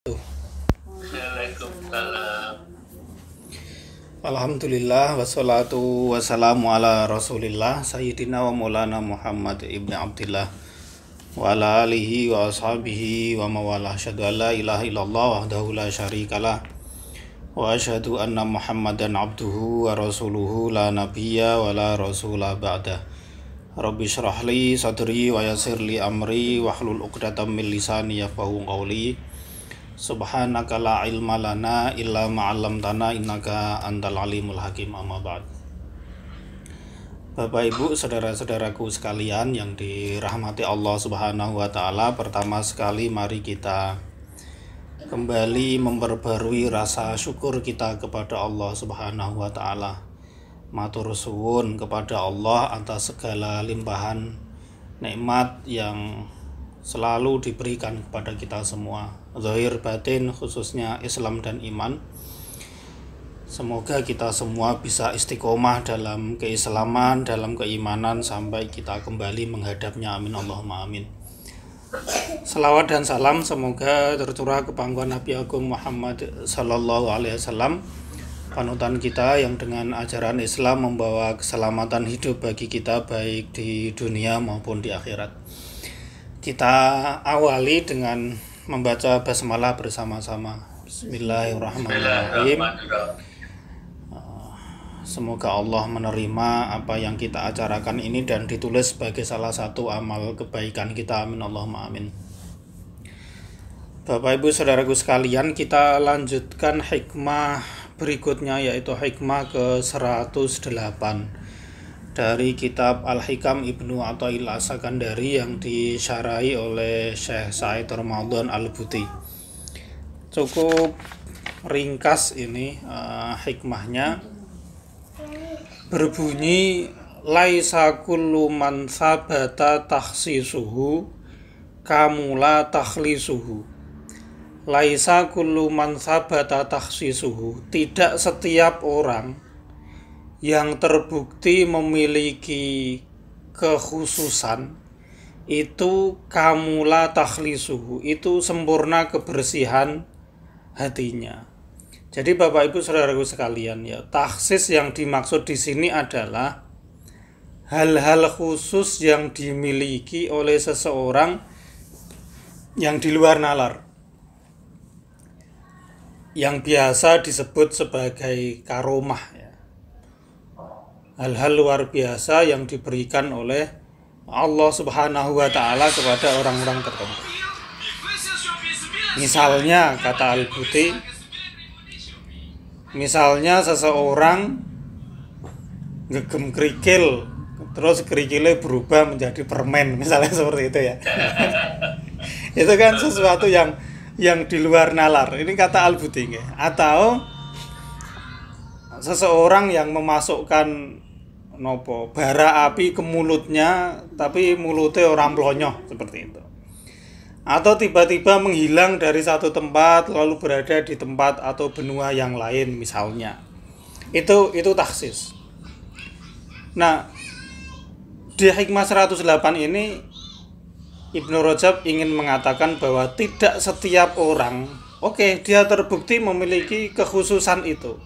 Waalaikumsalam. Alhamdulillah wassalatu wassalamu ala rasulillah Sayyidina wa maulana Muhammad ibn Abdillah wa ala alihi wa ashabihi wa mawalah. Asyhadu an la ilaha illallah wahdahu la syarikalah wa asyhadu anna Muhammadan abduhu wa rasuluhu la nabiyya wa la rasula ba'dah. Rabbi syrah li sadri wa yassir li amri wahlul 'uqdatam min lisani yafqahu qawli. Subhanaka la ilma lana illa ma'allamtana innaka antal alimul hakim. Amma ba'd. Bapak Ibu, saudara-saudaraku sekalian yang dirahmati Allah Subhanahu wa taala, pertama sekali mari kita kembali memperbarui rasa syukur kita kepada Allah Subhanahu wa taala. Matur suwun kepada Allah atas segala limpahan nikmat yang selalu diberikan kepada kita semua, zahir batin, khususnya Islam dan iman. Semoga kita semua bisa istiqomah dalam keislaman, dalam keimanan sampai kita kembali menghadapnya. Amin Allahumma amin. Selawat dan salam semoga tercurah ke pangkuan Nabi Agung Muhammad sallallahu alaihi wasallam, panutan kita yang dengan ajaran Islam membawa keselamatan hidup bagi kita baik di dunia maupun di akhirat. Kita awali dengan membaca basmalah bersama-sama. Bismillahirrahmanirrahim. Semoga Allah menerima apa yang kita acarakan ini dan ditulis sebagai salah satu amal kebaikan kita. Amin Allahumma amin. Bapak Ibu saudaraku sekalian, kita lanjutkan hikmah berikutnya, yaitu hikmah ke-108 dari kitab Al-Hikam Ibnu Athail As-Sakandari yang disyarahi oleh Syekh Said Ramadan Al-Buti. Cukup ringkas ini hikmahnya, berbunyi laisa kullu man sabata takhsisuhu kamula takhlisuhu. Laisa kullu man sabata takhsisuhu, tidak setiap orang yang terbukti memiliki kekhususan itu kamula takhlisuhu, itu sempurna kebersihan hatinya. Jadi Bapak Ibu saudaraku sekalian, ya, takhsis yang dimaksud di sini adalah hal-hal khusus yang dimiliki oleh seseorang yang di luar nalar, yang biasa disebut sebagai karomah, ya. Hal-hal luar biasa yang diberikan oleh Allah Subhanahu wa taala kepada orang-orang tertentu. Misalnya, kata Al-Buti, misalnya seseorang ngegem kerikil, terus kerikilnya berubah menjadi permen, misalnya seperti itu, ya. Itu kan sesuatu yang di luar nalar. Ini kata Al-Buti. Atau seseorang yang memasukkan bara api ke mulutnya, tapi mulutnya orang melonyoh, seperti itu. Atau tiba-tiba menghilang dari satu tempat lalu berada di tempat atau benua yang lain, misalnya. Itu takhsis. Nah, di hikmah 108 ini Ibnu Rajab ingin mengatakan bahwa tidak setiap orang, dia terbukti memiliki kekhususan itu.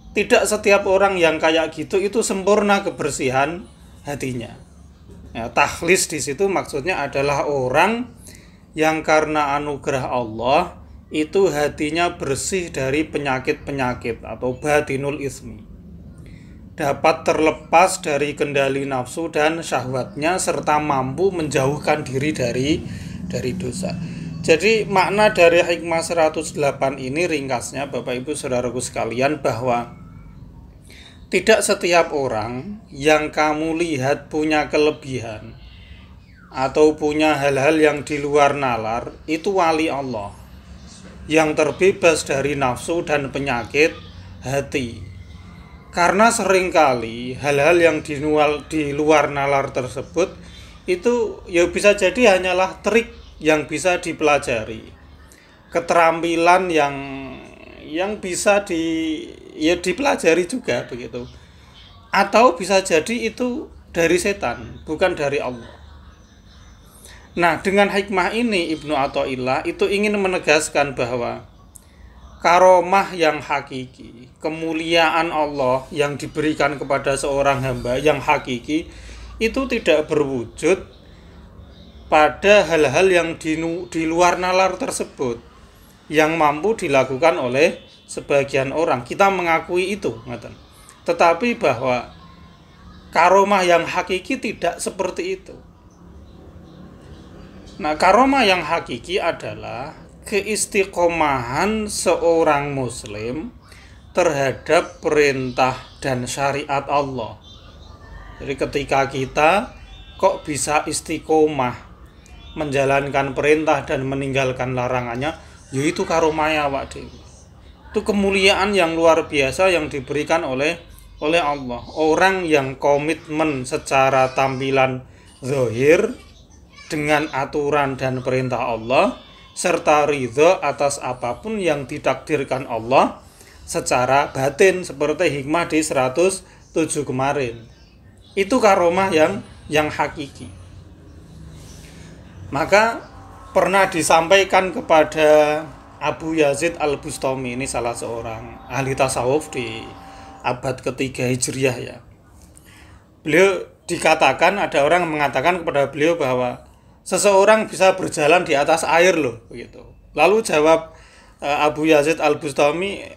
Tidak setiap orang yang kayak gitu itu sempurna kebersihan hatinya. Ya, takhlis di situ maksudnya adalah orang yang karena anugerah Allah itu hatinya bersih dari penyakit-penyakit atau batinul ismi, dapat terlepas dari kendali nafsu dan syahwatnya, serta mampu menjauhkan diri dari dosa. Jadi makna dari hikmah 108 ini ringkasnya Bapak Ibu saudaraku sekalian, bahwa tidak setiap orang yang kamu lihat punya kelebihan atau punya hal-hal yang di luar nalar itu wali Allah yang terbebas dari nafsu dan penyakit hati. Karena seringkali hal-hal yang di luar nalar tersebut itu ya bisa jadi hanyalah trik yang bisa dipelajari, keterampilan yang bisa dipelajari juga, begitu. Atau bisa jadi itu dari setan, bukan dari Allah. Nah, dengan hikmah ini Ibnu Athaillah itu ingin menegaskan bahwa karomah yang hakiki, kemuliaan Allah yang diberikan kepada seorang hamba yang hakiki itu tidak berwujud pada hal-hal yang di luar nalar tersebut yang mampu dilakukan oleh sebagian orang. Kita mengakui itu, tetapi bahwa karomah yang hakiki tidak seperti itu. Nah, karomah yang hakiki adalah keistiqomahan seorang muslim terhadap perintah dan syariat Allah. Jadi ketika kita kok bisa istiqomah menjalankan perintah dan meninggalkan larangannya, yaitu karomahnya awak dhewe. Itu kemuliaan yang luar biasa yang diberikan oleh Allah. Orang yang komitmen secara tampilan zahir dengan aturan dan perintah Allah serta ridho atas apapun yang ditakdirkan Allah secara batin seperti hikmah di 107 kemarin. Itu karomah yang hakiki. Maka pernah disampaikan kepada Abu Yazid Al-Bustami, ini salah seorang ahli tasawuf di abad ketiga Hijriah ya. Beliau dikatakan, ada orang mengatakan kepada beliau bahwa seseorang bisa berjalan di atas air loh, begitu. Lalu jawab Abu Yazid Al-Bustami,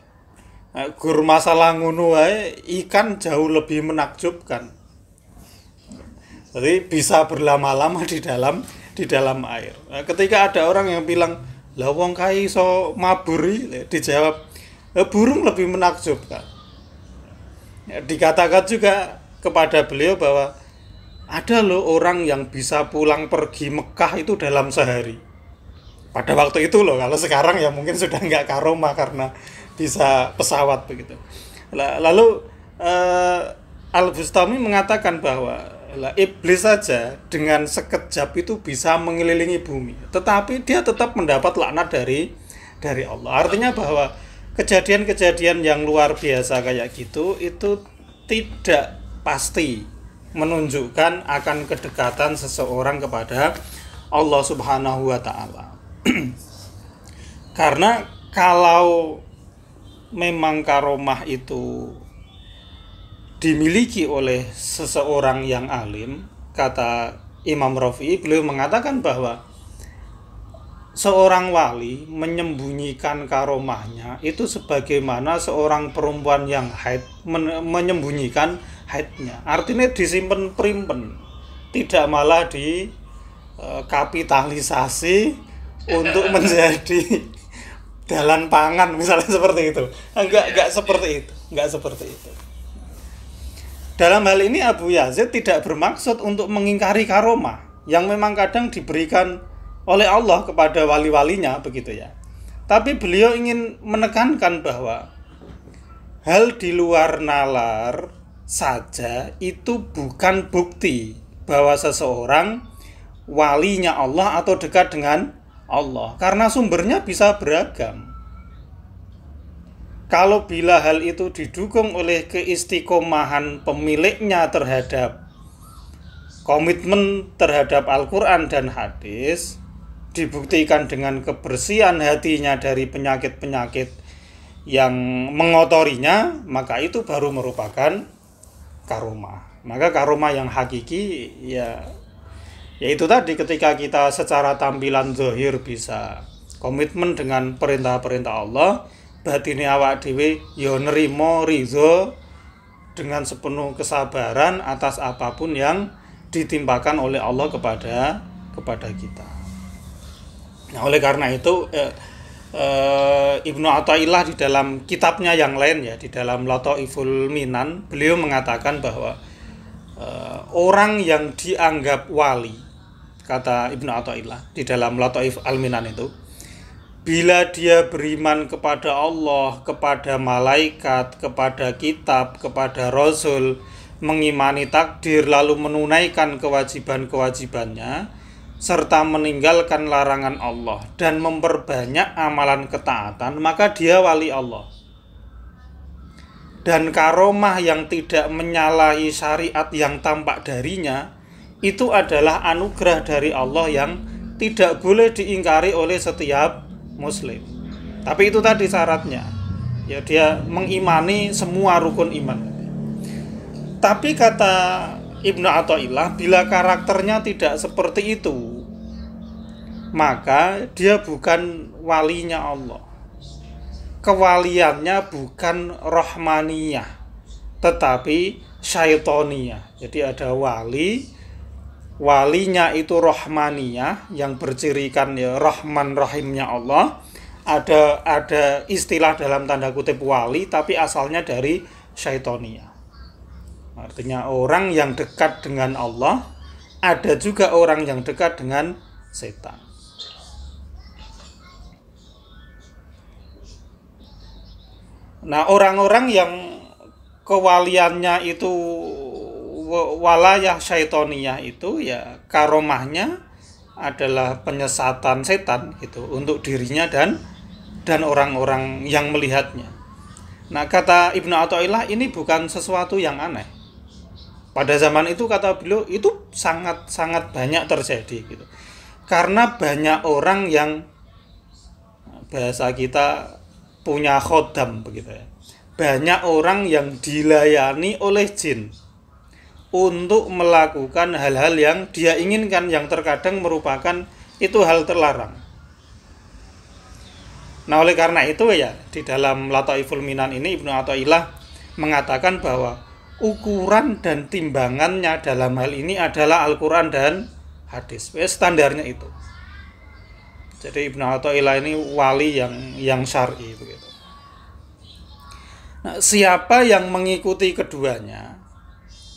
gur masalah ngono wae ikan jauh lebih menakjubkan. Jadi bisa berlama-lama di dalam air. Nah, ketika ada orang yang bilang, "Lah wong kae iso maburi," dijawab, "Burung lebih menakjubkan." Ya, dikatakan juga kepada beliau bahwa ada loh orang yang bisa pulang pergi Mekah itu dalam sehari. Pada waktu itu loh, kalau sekarang ya mungkin sudah nggak karomah karena bisa pesawat begitu. Lalu Al-Bustami mengatakan bahwa iblis saja dengan sekejap itu bisa mengelilingi bumi, tetapi dia tetap mendapat laknat dari Allah. Artinya bahwa kejadian-kejadian yang luar biasa kayak gitu itu tidak pasti menunjukkan akan kedekatan seseorang kepada Allah Subhanahu wa Ta'ala. Karena kalau memang karomah itu dimiliki oleh seseorang yang alim, kata Imam Rafi'i, beliau mengatakan bahwa seorang wali menyembunyikan karomahnya itu sebagaimana seorang perempuan yang haid menyembunyikan haidnya. Artinya disimpan primpen, tidak malah dikapitalisasi untuk menjadi dalan pangan misalnya seperti itu. Enggak seperti itu. Dalam hal ini Abu Yazid tidak bermaksud untuk mengingkari karomah yang memang kadang diberikan oleh Allah kepada wali-walinya begitu ya. Tapi beliau ingin menekankan bahwa hal di luar nalar saja itu bukan bukti bahwa seseorang walinya Allah atau dekat dengan Allah, karena sumbernya bisa beragam. Kalau bila hal itu didukung oleh keistiqomahan pemiliknya terhadap komitmen terhadap Al-Quran dan hadis, dibuktikan dengan kebersihan hatinya dari penyakit-penyakit yang mengotorinya, maka itu baru merupakan karomah. Maka karomah yang hakiki yaitu tadi, ketika kita secara tampilan zahir bisa komitmen dengan perintah-perintah Allah, batine awak dhewe ya nerima ridho dengan sepenuh kesabaran atas apapun yang ditimpakan oleh Allah kepada kita. Nah, oleh karena itu Ibnu Athaillah di dalam kitabnya yang lain ya, di dalam Lataiful Minan, beliau mengatakan bahwa orang yang dianggap wali, kata Ibnu Athaillah di dalam Lataif Al-Minan itu, bila dia beriman kepada Allah, kepada malaikat, kepada kitab, kepada rasul, mengimani takdir, lalu menunaikan kewajiban-kewajibannya, serta meninggalkan larangan Allah dan memperbanyak amalan ketaatan, maka dia wali Allah. Dan karomah yang tidak menyalahi syariat yang tampak darinya, itu adalah anugerah dari Allah yang tidak boleh diingkari oleh setiap muslim. Tapi itu tadi syaratnya, ya dia mengimani semua rukun iman. Tapi kata Ibnu Athaillah, bila karakternya tidak seperti itu, maka dia bukan walinya Allah. Kewaliannya bukan rahmaniyah, tetapi syaitoniyah. Jadi ada walinya itu rahmaniyah yang bercirikan ya rahman rahimnya Allah. Ada istilah dalam tanda kutip wali, tapi asalnya dari syaitoniyah. Artinya orang yang dekat dengan Allah, ada juga orang yang dekat dengan setan. Nah, orang-orang yang kewaliannya itu walayah syaitoniyah itu ya karomahnya adalah penyesatan setan gitu untuk dirinya dan orang-orang yang melihatnya. Nah, kata Ibnu Athaillah ini bukan sesuatu yang aneh. Pada zaman itu kata beliau itu sangat banyak terjadi gitu. Karena banyak orang yang bahasa kita punya khodam begitu ya. Banyak orang yang dilayani oleh jin untuk melakukan hal-hal yang dia inginkan, yang terkadang merupakan itu hal terlarang. Nah, oleh karena itu ya di dalam Lataiful Minan ini Ibnu Athaillah mengatakan bahwa ukuran dan timbangannya dalam hal ini adalah Al-Quran dan hadis. Standarnya itu. Jadi Ibnu Athaillah ini wali yang syar'i begitu. Nah, siapa yang mengikuti keduanya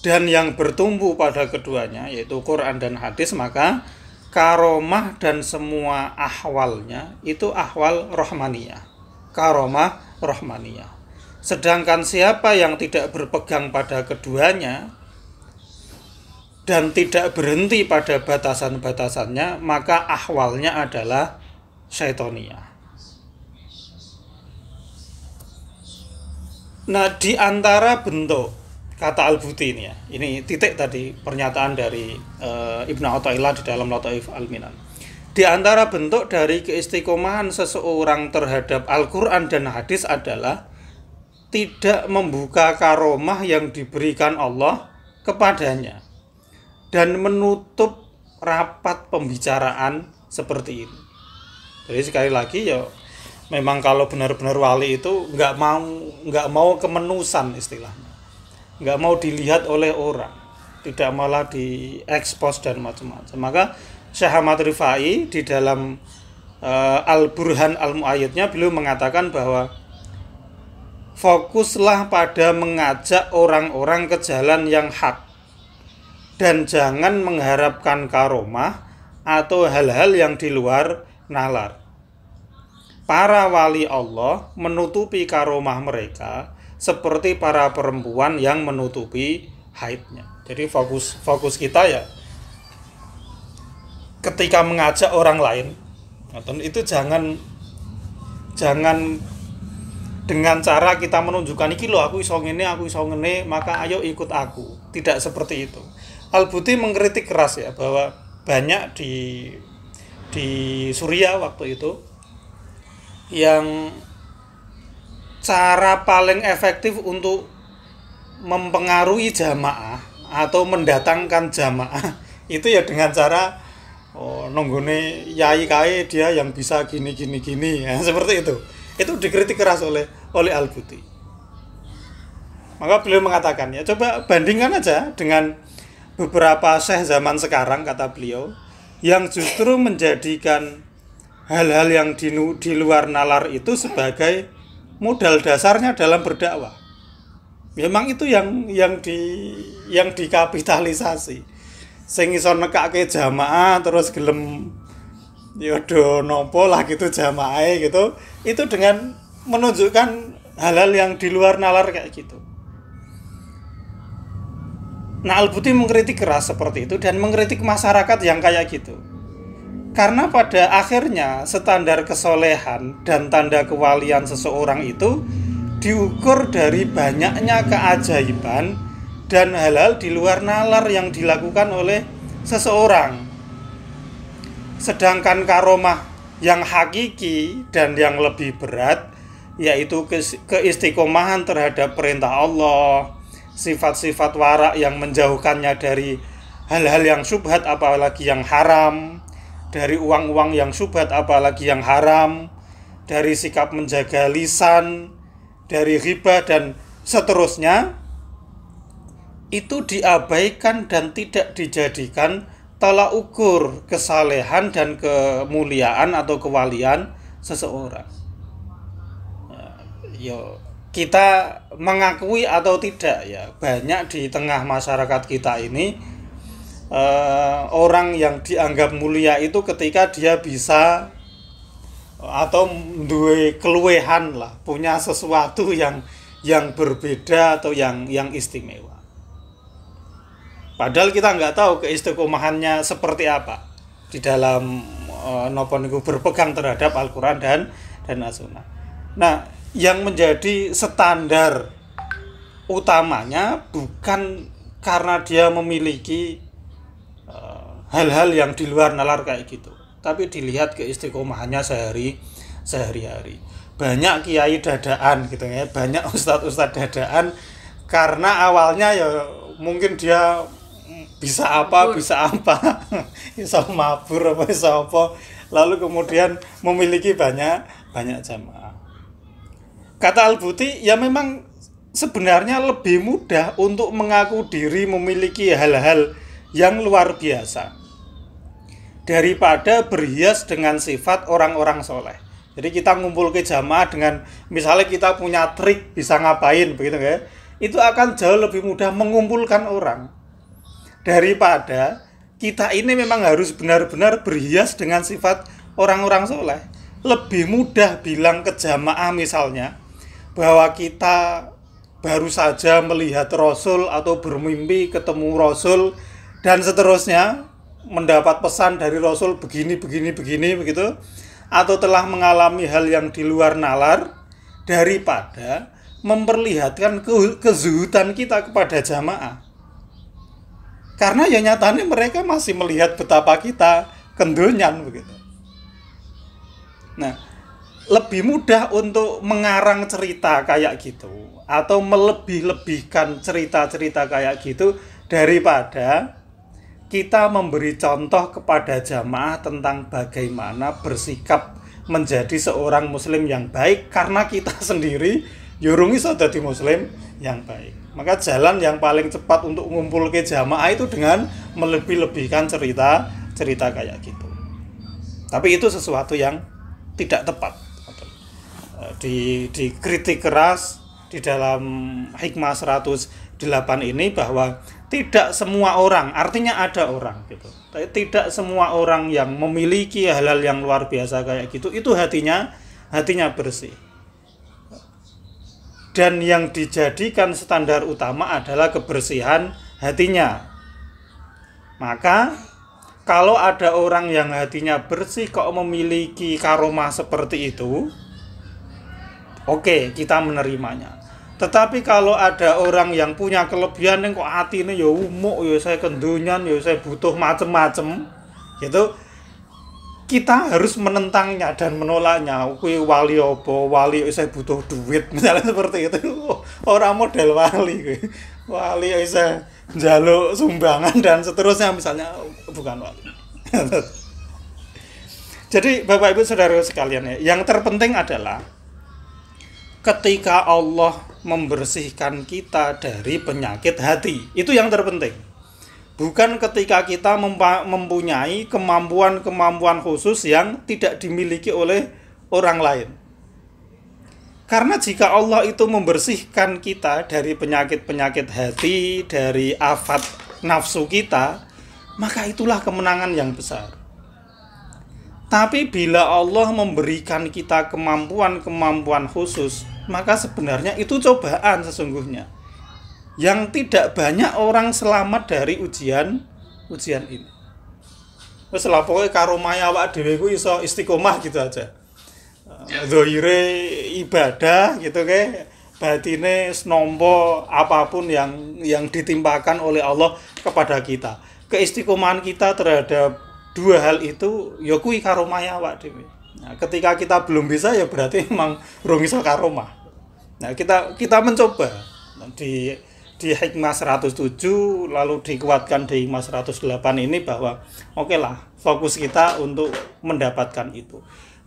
dan yang bertumbuh pada keduanya yaitu Quran dan hadis, maka karomah dan semua ahwalnya itu ahwal rahmaniyah. Karomah rahmaniyah. Sedangkan siapa yang tidak berpegang pada keduanya dan tidak berhenti pada batasan-batasannya, maka ahwalnya adalah syaitoniyah. Nah, di antara bentuk kata Al-Buti ini ya, ini titik tadi pernyataan dari Ibnu Athaillah di dalam Lataif Al-Minan. Di antara bentuk dari keistiqomahan seseorang terhadap Al-Quran dan hadis adalah tidak membuka karomah yang diberikan Allah kepadanya dan menutup rapat pembicaraan seperti ini. Jadi sekali lagi ya memang kalau benar-benar wali itu nggak mau kemenusan istilahnya, nggak mau dilihat oleh orang, tidak malah diekspos dan macam-macam. Maka Syekh Ahmad Rifai di dalam Al-Burhan Al-Mu'ayyidnya beliau mengatakan bahwa fokuslah pada mengajak orang-orang ke jalan yang hak dan jangan mengharapkan karomah atau hal-hal yang di luar nalar. Para wali Allah menutupi karomah mereka seperti para perempuan yang menutupi haidnya. Jadi fokus kita ya ketika mengajak orang lain itu jangan dengan cara kita menunjukkan iki lho aku iso ngene, maka ayo ikut aku. Tidak seperti itu. Al-Buti mengkritik keras ya bahwa banyak di Suriah waktu itu yang cara paling efektif untuk mempengaruhi jamaah atau mendatangkan jamaah itu ya dengan cara nonggone yai kae dia yang bisa gini ya, seperti itu. Itu dikritik keras oleh Al-Buti. Maka beliau mengatakan ya coba bandingkan aja dengan beberapa syekh zaman sekarang, kata beliau, yang justru menjadikan hal-hal yang di luar nalar itu sebagai modal dasarnya dalam berdakwah. Memang itu yang dikapitalisasi. Sing iso nekake jamaah terus gelem yodo nopo lah gitu jamaah gitu, itu dengan menunjukkan hal-hal yang di luar nalar kayak gitu. Nah, Al-Buti mengkritik keras seperti itu dan mengkritik masyarakat yang kayak gitu. Karena pada akhirnya standar kesolehan dan tanda kewalian seseorang itu diukur dari banyaknya keajaiban dan hal-hal di luar nalar yang dilakukan oleh seseorang. Sedangkan karomah yang hakiki dan yang lebih berat yaitu keistiqomahan terhadap perintah Allah, sifat-sifat wara yang menjauhkannya dari hal-hal yang syubhat apalagi yang haram, dari uang-uang yang syubhat apalagi yang haram, dari sikap menjaga lisan, dari riba dan seterusnya, itu diabaikan dan tidak dijadikan tolak ukur kesalehan dan kemuliaan atau kewalian seseorang. Yo, kita mengakui atau tidak ya, banyak di tengah masyarakat kita ini orang yang dianggap mulia itu ketika dia bisa atau duwe keluwehan lah, punya sesuatu yang berbeda atau yang istimewa. Padahal kita nggak tahu keistiqomahannya seperti apa di dalam nopo niku berpegang terhadap Al-Qur'an dan As-Sunnah. Nah, yang menjadi standar utamanya bukan karena dia memiliki hal-hal yang di luar nalar kayak gitu, tapi dilihat keistiqomahannya sehari-hari. Banyak kiai dadaan gitu ya, banyak ustadz dadaan karena awalnya ya mungkin dia bisa apa bisa mabur apa bisa apa, lalu kemudian memiliki banyak jamaah. Kata Al-Buti, ya memang sebenarnya lebih mudah untuk mengaku diri memiliki hal-hal yang luar biasa daripada berhias dengan sifat orang-orang soleh. Jadi kita ngumpul ke jamaah dengan misalnya kita punya trik bisa ngapain begitu ya, itu akan jauh lebih mudah mengumpulkan orang daripada kita ini memang harus benar-benar berhias dengan sifat orang-orang soleh. Lebih mudah bilang ke jamaah misalnya bahwa kita baru saja melihat Rasul atau bermimpi ketemu Rasul dan seterusnya, mendapat pesan dari Rasul begini begitu, atau telah mengalami hal yang di luar nalar, daripada memperlihatkan kezuhudan kita kepada jamaah. Karena ya nyatanya mereka masih melihat betapa kita kendonyan begitu. Nah, lebih mudah untuk mengarang cerita kayak gitu atau melebih-lebihkan cerita-cerita kayak gitu daripada kita memberi contoh kepada jamaah tentang bagaimana bersikap menjadi seorang muslim yang baik, karena kita sendiri yurungi iso dadi muslim yang baik. Maka jalan yang paling cepat untuk ngumpul ke jamaah itu dengan melebih-lebihkan cerita kayak gitu. Tapi itu sesuatu yang tidak tepat. Dikritik keras di dalam Hikmah 108 ini bahwa tidak semua orang, artinya ada orang gitu, tidak semua orang yang memiliki hal-hal yang luar biasa kayak gitu itu hatinya bersih. Dan yang dijadikan standar utama adalah kebersihan hatinya. Maka kalau ada orang yang hatinya bersih kok memiliki karomah seperti itu, oke, kita menerimanya. Tetapi kalau ada orang yang punya kelebihan yang kok hatinya ya umuk, ya saya kendunyan, ya saya butuh macem-macem gitu, kita harus menentangnya dan menolaknya. Kuwi wali apa? Wali saya butuh duit, misalnya seperti itu. Orang model wali kuwi. Wali saya njaluk sumbangan dan seterusnya misalnya, bukan wali. Jadi Bapak Ibu Saudara sekalian ya, yang terpenting adalah ketika Allah membersihkan kita dari penyakit hati, itu yang terpenting. Bukan ketika kita mempunyai kemampuan khusus yang tidak dimiliki oleh orang lain. Karena jika Allah itu membersihkan kita dari penyakit-penyakit hati, dari afat nafsu kita, maka itulah kemenangan yang besar. Tapi bila Allah memberikan kita kemampuan khusus, maka sebenarnya itu cobaan sesungguhnya. Yang tidak banyak orang selamat dari ujian ini. Wes lha pokoke karomah awak dhewe ku iso istiqomah gitu aja. Zahire ibadah gitu ke, batine senompo apapun yang ditimpakan oleh Allah kepada kita. keistiqomahan kita terhadap dua hal itu ya kuwi karomah awak dhewe. Nah, ketika kita belum bisa ya berarti emang rung iso karomah. Nah, kita mencoba di hikmah 107 lalu dikuatkan di hikmah 108 ini bahwa oke lah, fokus kita untuk mendapatkan itu.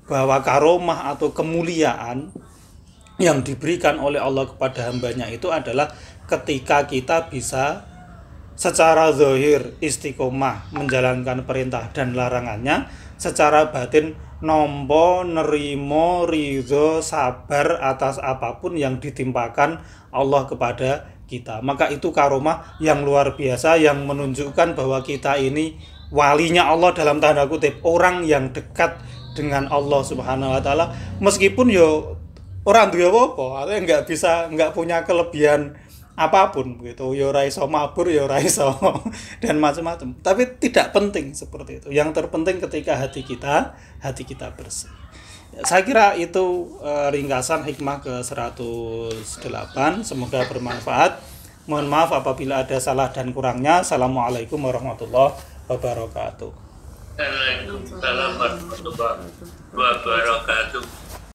Bahwa karomah atau kemuliaan yang diberikan oleh Allah kepada hambanya itu adalah ketika kita bisa secara zahir istiqomah menjalankan perintah dan larangannya, secara batin nompo nerimo ridho sabar atas apapun yang ditimpakan Allah kepada kita. Maka itu karomah yang luar biasa yang menunjukkan bahwa kita ini walinya Allah dalam tanda kutip, orang yang dekat dengan Allah Subhanahu wa taala, meskipun yo orang duwe apa, artinya nggak punya kelebihan apapun gitu, ya ora iso mabur, ya ora iso dan macam-macam. Tapi tidak penting seperti itu. Yang terpenting ketika hati kita bersih. Saya kira itu ringkasan hikmah ke-108. Semoga bermanfaat. Mohon maaf apabila ada salah dan kurangnya. Assalamualaikum warahmatullahi wabarakatuh. Waalaikumsalam warahmatullahi wabarakatuh.